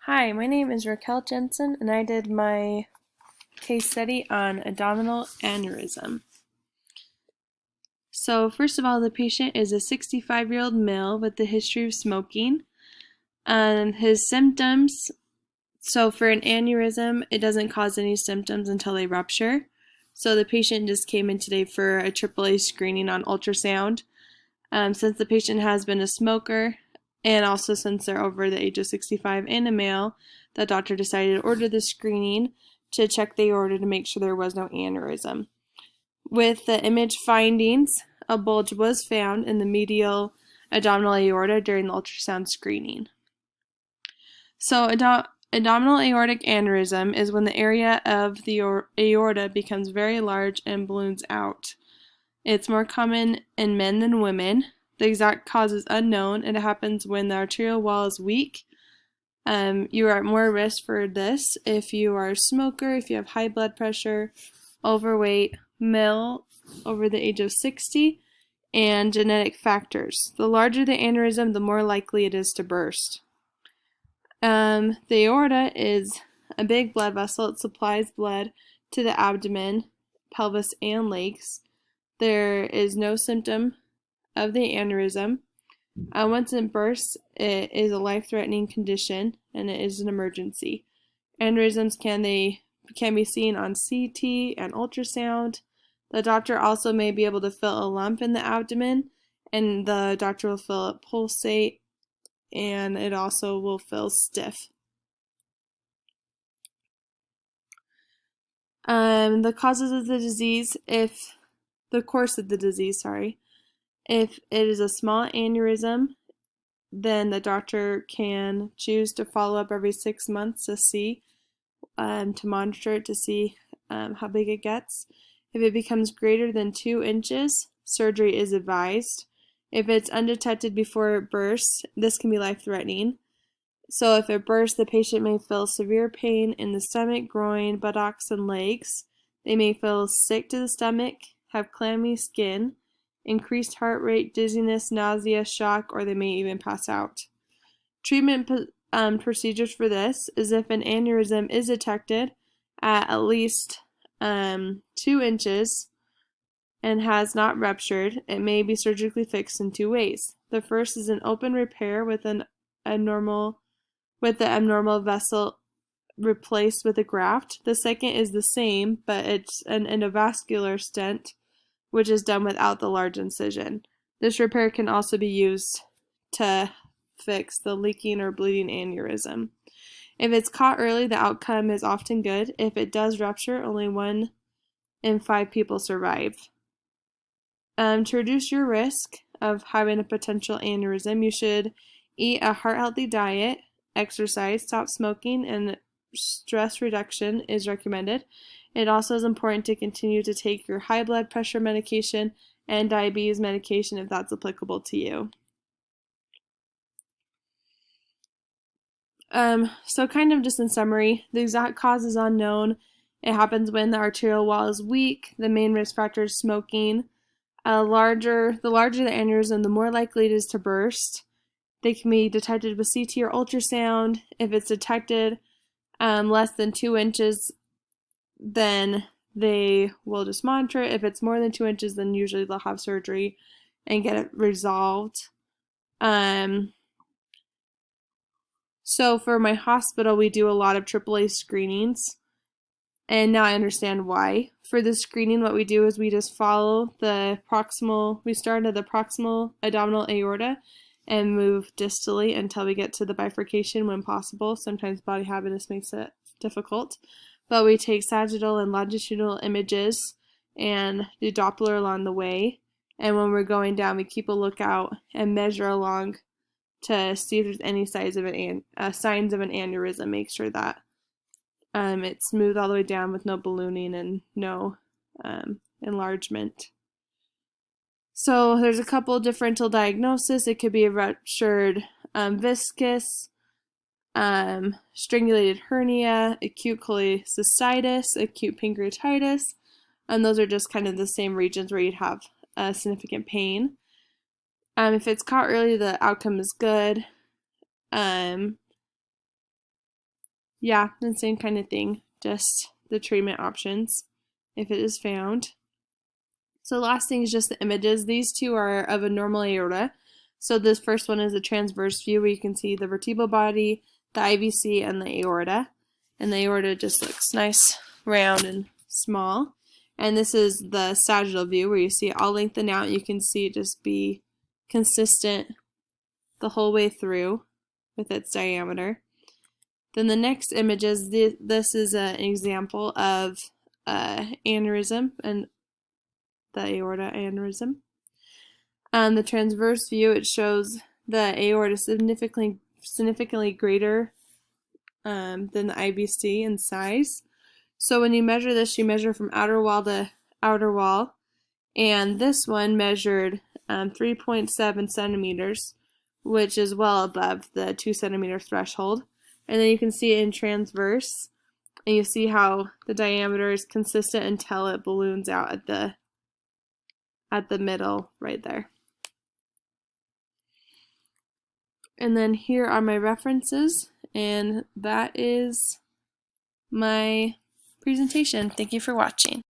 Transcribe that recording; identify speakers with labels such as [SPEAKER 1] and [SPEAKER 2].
[SPEAKER 1] Hi, my name is Raquel Jensen, and I did my case study on abdominal aneurysm. So, first of all, the patient is a 65-year-old male with a history of smoking. And his symptoms, so for an aneurysm, it doesn't cause any symptoms until they rupture. So the patient just came in today for a Aaa screening on ultrasound. Since the patient has been a smoker, and also since they're over the age of 65 and a male, the doctor decided to order the screening to check the aorta to make sure there was no aneurysm. With the image findings, a bulge was found in the medial abdominal aorta during the ultrasound screening. So abdominal aortic aneurysm is when the area of the aorta becomes very large and balloons out. It's more common in men than women. The exact cause is unknown, and it happens when the arterial wall is weak. You are at more risk for this if you are a smoker, if you have high blood pressure, overweight, male over the age of 60, and genetic factors. The larger the aneurysm, the more likely it is to burst. The aorta is a big blood vessel. It supplies blood to the abdomen, pelvis, and legs. There is no symptom of the aneurysm. Once it bursts, it is a life-threatening condition, and it is an emergency. Aneurysms can be seen on CT and ultrasound. The doctor also may be able to feel a lump in the abdomen, and the doctor will feel it pulsate, and it also will feel stiff. The causes of the disease, the course of the disease, if it is a small aneurysm, then the doctor can choose to follow up every 6 months to see, to monitor it to see how big it gets. If it becomes greater than 2 inches, surgery is advised. If it's undetected before it bursts, this can be life-threatening. So if it bursts, the patient may feel severe pain in the stomach, groin, buttocks, and legs. They may feel sick to the stomach, have clammy skin, increased heart rate, dizziness, nausea, shock, or they may even pass out. Treatment procedures for this is if an aneurysm is detected at least 2 inches and has not ruptured, it may be surgically fixed in 2 ways. The first is an open repair with the abnormal vessel replaced with a graft. The second is the same, but it's an endovascular stent, which is done without the large incision. This repair can also be used to fix the leaking or bleeding aneurysm. If it's caught early, the outcome is often good. If it does rupture, only 1 in 5 people survive. To reduce your risk of having a potential aneurysm, you should eat a heart-healthy diet, exercise, stop smoking, and stress reduction is recommended. It also is important to continue to take your high blood pressure medication and diabetes medication if that's applicable to you. So kind of just in summary, the exact cause is unknown. It happens when the arterial wall is weak. The main risk factor is smoking. The larger the aneurysm, the more likely it is to burst. They can be detected with CT or ultrasound. If it's detected less than 2 inches, then they will just monitor it. If it's more than 2 inches, then usually they'll have surgery and get it resolved. So for my hospital, we do a lot of Aaa screenings, and now I understand why. For the screening, what we do is we just follow we start at the proximal abdominal aorta and move distally until we get to the bifurcation when possible. Sometimes body habitus makes it difficult, but we take sagittal and longitudinal images and do Doppler along the way. And when we're going down, we keep a lookout and measure along to see if there's any signs of an aneurysm. Make sure that it's smooth all the way down with no ballooning and no enlargement. So there's a couple differential diagnoses. It could be a ruptured viscus, strangulated hernia, acute cholecystitis, acute pancreatitis, and those are just kind of the same regions where you'd have significant pain. If it's caught early, the outcome is good. yeah, the same kind of thing, just the treatment options if it is found. So last thing is just the images. These two are of a normal aorta. So this first one is a transverse view where you can see the vertebral body, the IVC, and the aorta. And the aorta just looks nice, round, and small. And this is the sagittal view where you see it all lengthen out. You can see it just be consistent the whole way through with its diameter. Then the next image is this is an example of aneurysm and the aorta aneurysm. On the transverse view, it shows the aorta significantly greater than the IVC in size. So when you measure this, you measure from outer wall to outer wall, and this one measured 3.7 centimeters, which is well above the 2 centimeter threshold. And then you can see it in transverse, and you see how the diameter is consistent until it balloons out at the middle right there. And then here are my references, and that is my presentation. Thank you for watching.